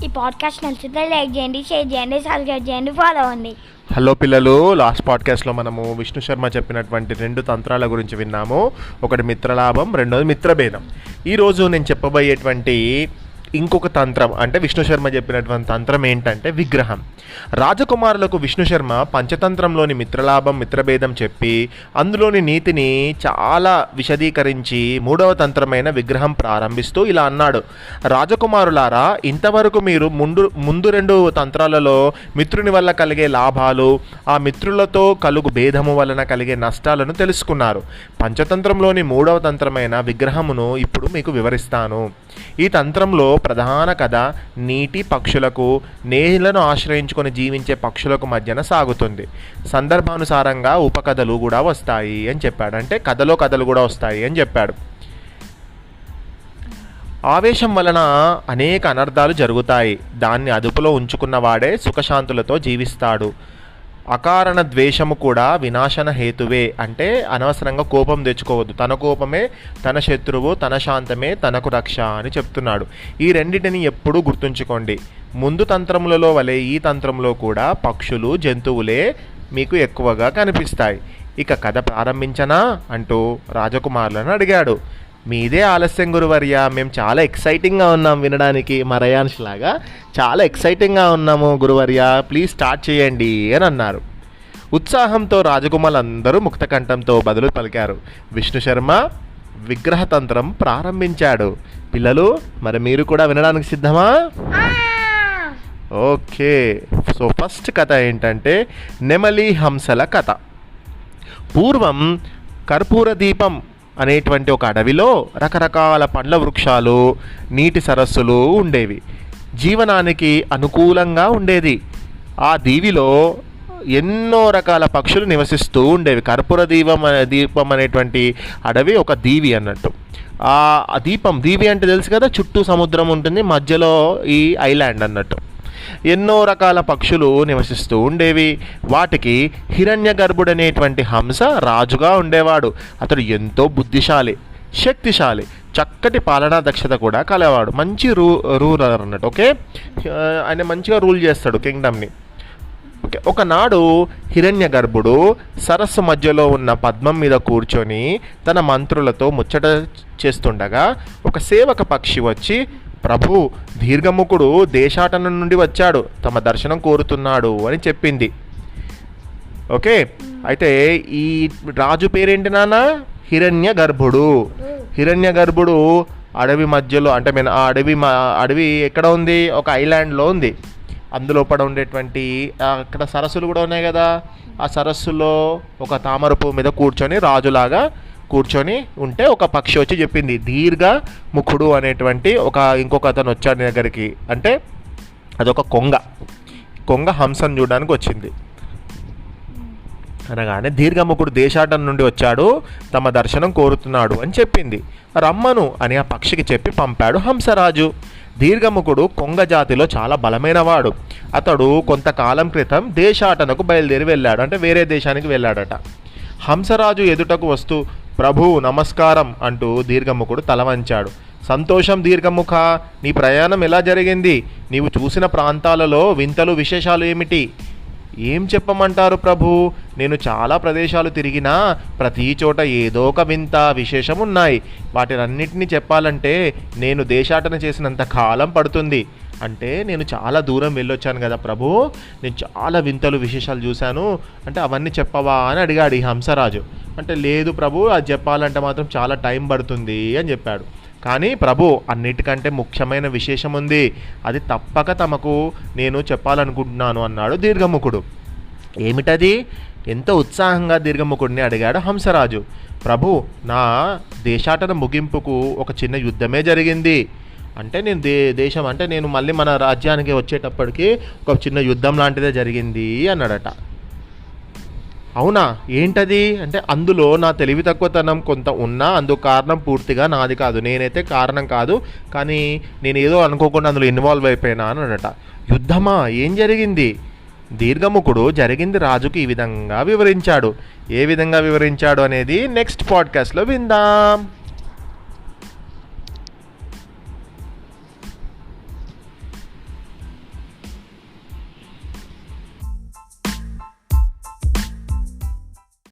ఈ పాడ్కాస్ట్ నచ్చితే లైక్ చేయండి, షేర్ చేయండి, సబ్స్క్రైబ్ చేయండి, ఫాలో అవ్వండి. హలో పిల్లలు, లాస్ట్ పాడ్కాస్ట్లో మనము విష్ణు శర్మ చెప్పినటువంటి 2 తంత్రాల గురించి విన్నాము. ఒకటి మిత్రలాభం, రెండోది మిత్రభేదం. ఈరోజు నేను చెప్పబోయేటువంటి ఇంకొక తంత్రం, అంటే విష్ణు శర్మ చెప్పినటువంటి తంత్రం ఏంటంటే విగ్రహం. రాజకుమారులకు విష్ణు శర్మ పంచతంత్రంలోని మిత్రలాభం, మిత్రభేదం చెప్పి అందులోని నీతిని చాలా విశదీకరించి 3వ తంత్రమైన విగ్రహం ప్రారంభిస్తూ ఇలా అన్నాడు: రాజకుమారులారా, ఇంతవరకు మీరు ముందు 2 తంత్రాలలో మిత్రుని వల్ల కలిగే లాభాలు, ఆ మిత్రులతో కలుగు భేదము వలన కలిగే నష్టాలను తెలుసుకున్నారు. పంచతంత్రంలోని 3వ తంత్రమైన విగ్రహమును ఇప్పుడు మీకు వివరిస్తాను. ఈ తంత్రంలో ప్రధాన కథ నీటి పక్షులకు, నేలను ఆశ్రయించుకొని జీవించే పక్షులకు మధ్యన సాగుతుంది. సందర్భానుసారంగా ఉపకథలు కూడా వస్తాయి అని చెప్పాడు. అంటే కథలు కూడా వస్తాయి అని చెప్పాడు. ఆవేశం వలన అనేక అనర్థాలు జరుగుతాయి. దాన్ని అదుపులో ఉంచుకున్నవాడే సుఖశాంతులతో జీవిస్తాడు. అకారణ ద్వేషము కూడా వినాశన హేతువే. అంటే అనవసరంగా కోపం తెచ్చుకోవద్దు. తన కోపమే తన శత్రువు, తన శాంతమే తనకు రక్ష అని చెప్తున్నాడు. ఈ రెండింటిని ఎప్పుడూ గుర్తుంచుకోండి. ముందు తంత్రములలో వలె ఈ తంత్రంలో కూడా పక్షులు, జంతువులే మీకు ఎక్కువగా కనిపిస్తాయి. ఇక కథ ప్రారంభించనా అంటూ రాజకుమారులను అడిగాడు. మీదే ఆలస్యం గురువర్య, మేము చాలా ఎక్సైటింగ్గా ఉన్నాం వినడానికి. మరయాన్స్ లాగా చాలా ఎక్సైటింగ్గా ఉన్నాము గురువర్య, ప్లీజ్ స్టార్ట్ చేయండి అని అన్నారు. ఉత్సాహంతో రాజకుమారులందరూ ముక్తకంఠంతో బదులు పలికారు. విష్ణు శర్మ విగ్రహతంత్రం ప్రారంభించాడు. పిల్లలు, మరి మీరు కూడా వినడానికి సిద్ధమా? ఓకే, సో ఫస్ట్ కథ ఏంటంటే నెమలి హంసల కథ. పూర్వం కర్పూర దీపం అనేటువంటి ఒక అడవిలో రకరకాల పండ్ల వృక్షాలు, నీటి సరస్సులు ఉండేవి. జీవనానికి అనుకూలంగా ఉండేది. ఆ దీవిలో ఎన్నో రకాల పక్షులు నివసిస్తూ ఉండేవి. కర్పూర దీపం అనేటువంటి అడవి ఒక దీవి అన్నట్టు. ఆ దీవి అంటే తెలుసు కదా, చుట్టూ సముద్రం ఉంటుంది, మధ్యలో ఈ ఐలాండ్ అన్నట్టు. ఎన్నో రకాల పక్షులు నివసిస్తూ ఉండేవి. వాటికి హిరణ్య గర్భుడనేటువంటి హంస రాజుగా ఉండేవాడు. అతడు ఎంతో బుద్ధిశాలి, శక్తిశాలి, చక్కటి పాలనా దక్షత కూడా కలవాడు. మంచి రూలర్ అన్నట్టు. ఓకే, ఆయన మంచిగా రూల్ చేస్తాడు కింగ్డమ్ని. ఓకే, ఒకనాడు హిరణ్య గర్భుడు సరస్సు మధ్యలో ఉన్న పద్మం మీద కూర్చొని తన మంత్రులతో ముచ్చట చేస్తుండగా ఒక సేవక పక్షి వచ్చి, ప్రభు, దీర్ఘముఖుడు దేశాటన నుండి వచ్చాడు, తమ దర్శనం కోరుతున్నాడు అని చెప్పింది. ఓకే, అయితే ఈ రాజు పేరేంటి నాన్న? హిరణ్య గర్భుడు. హిరణ్య గర్భుడు అడవి మధ్యలో, అంటే ఆ అడవి ఎక్కడ ఉంది? ఒక ఐలాండ్లో ఉంది. అందులోపడ ఉండేటువంటి అక్కడ సరస్సులు కూడా ఉన్నాయి కదా, ఆ సరస్సులో ఒక తామర పువ్వు మీద కూర్చొని రాజులాగా కూర్చొని ఉంటే ఒక పక్షి వచ్చి చెప్పింది, దీర్ఘ ముఖుడు అనేటువంటి ఇంకొక అతను వచ్చాడు దగ్గరికి. అంటే అదొక కొంగ హంసను చూడడానికి వచ్చింది. అనగానే దీర్ఘముఖుడు దేశాటం నుండి వచ్చాడు, తమ దర్శనం కోరుతున్నాడు అని చెప్పింది. రమ్మను అని ఆ పక్షికి చెప్పి పంపాడు హంసరాజు. దీర్ఘముఖుడు కొంగ జాతిలో చాలా బలమైనవాడు. అతడు కొంతకాలం క్రితం దేశాటనకు బయలుదేరి వెళ్ళాడు. అంటే వేరే దేశానికి వెళ్ళాడట. హంసరాజు ఎదుటకు వస్తూ, ప్రభు నమస్కారం అంటూ దీర్ఘముఖుడు తల వంచాడు. సంతోషం దీర్ఘముఖ, నీ ప్రయాణం ఎలా జరిగింది? నీవు చూసిన ప్రాంతాలలో వింతలు, విశేషాలు ఏమిటి? ఏం చెప్పమంటారు ప్రభు? నేను చాలా ప్రదేశాలు తిరిగినా ప్రతి చోట ఏదో ఒక వింత, విశేషం ఉన్నాయి. వాటినన్నిటినీ చెప్పాలంటే నేను దేశాటన చేసినంత కాలం పడుతుంది. అంటే నేను చాలా దూరం వెళ్ళొచ్చాను కదా ప్రభు, నేను చాలా వింతలు, విశేషాలు చూశాను. అంటే అవన్నీ చెప్పవా అని అడిగాడు ఈ హంసరాజు. అంటే లేదు ప్రభు, అది చెప్పాలంటే మాత్రం చాలా టైం పడుతుంది అని చెప్పాడు. కానీ ప్రభు, అన్నిటికంటే ముఖ్యమైన విశేషం ఉంది, అది తప్పక తమకు నేను చెప్పాలనుకుంటున్నాను అన్నాడు దీర్ఘముఖుడు. ఏమిటది? ఎంతో ఉత్సాహంగా దీర్ఘముఖుడిని అడిగాడు హంసరాజు. ప్రభు, నా దేశాటన ముగింపుకు ఒక చిన్న యుద్ధమే జరిగింది. అంటే నేను దేశం అంటే నేను మళ్ళీ మన రాజ్యానికి వచ్చేటప్పటికి ఒక చిన్న యుద్ధం లాంటిదే జరిగింది అన్నాడట. అవునా, ఏంటది అంటే అందులో నా తెలివి తక్కువతనం కొంత ఉన్నా అందుకు కారణం పూర్తిగా నాది కాదు, నేనైతే కారణం కాదు, కానీ నేను ఏదో అనుకోకుండా అందులో ఇన్వాల్వ్ అయిపోయినా అన్నట. యుద్ధమా, ఏం జరిగింది? దీర్ఘముఖుడు జరిగింది రాజుకు ఈ విధంగా వివరించాడు. ఏ విధంగా వివరించాడు అనేది నెక్స్ట్ పాడ్కాస్ట్లో విందాం.